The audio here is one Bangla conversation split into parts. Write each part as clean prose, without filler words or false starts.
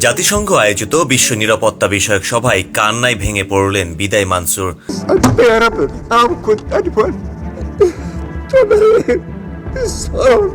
জাতিসংঘ আয়োজিত বিশ্ব নিরাপত্তা বিষয়ক সভায় কান্নায় ভেঙে পড়লেন বিদায় Mansur. Unbearable. How could anyone tolerate this horror?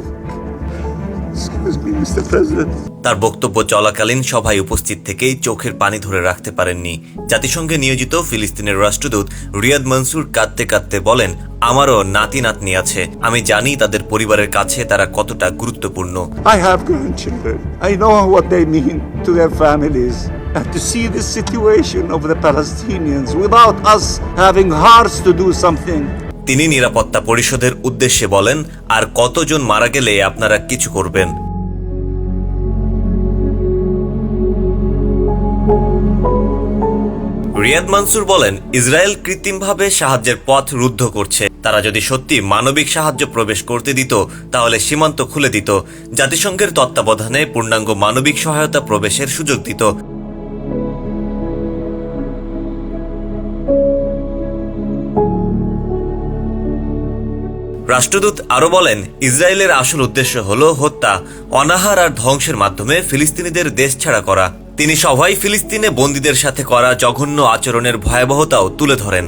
Excuse me, Mr. President. তার বক্তব্য চলাকালীন সভায় উপস্থিত থেকেই চোখের পানি ধরে রাখতে পারেননি। জাতিসংঘে নিয়োজিত ফিলিস্তিনের রাষ্ট্রদূত রিয়াদ মানসুর কাঁদতে কাঁদতে বলেন, আমারও নাতি নাতনি আছে, আমি জানি তাদের পরিবারের কাছে তারা কতটা গুরুত্বপূর্ণ। I have grandchildren. I know what they mean to their families. And to see this situation of the Palestinians without us having hearts to do something. তিনি নিরাপত্তা পরিষদের উদ্দেশ্যে বলেন, আর কতজন মারা গেলে আপনারা কিছু করবেন? রিয়াদ মানসুর বলেন, ইসরায়েল কৃত্রিমভাবে সাহায্যের পথ রুদ্ধ করছে। তারা যদি সত্যি মানবিক সাহায্য প্রবেশ করতে দিত তাহলে সীমান্ত খুলে দিত, জাতিসংঘের তত্ত্বাবধানে পূর্ণাঙ্গ মানবিক সহায়তা প্রবেশের সুযোগ দিত। রাষ্ট্রদূত আরও বলেন, ইসরায়েলের আসল উদ্দেশ্য হল হত্যা, অনাহার আর ধ্বংসের মাধ্যমে ফিলিস্তিনিদের দেশ ছাড়া করা। তিনি সভায় ফিলিস্তিনে বন্দীদের সাথে করা জঘন্য আচরণের ভয়াবহতাও তুলে ধরেন।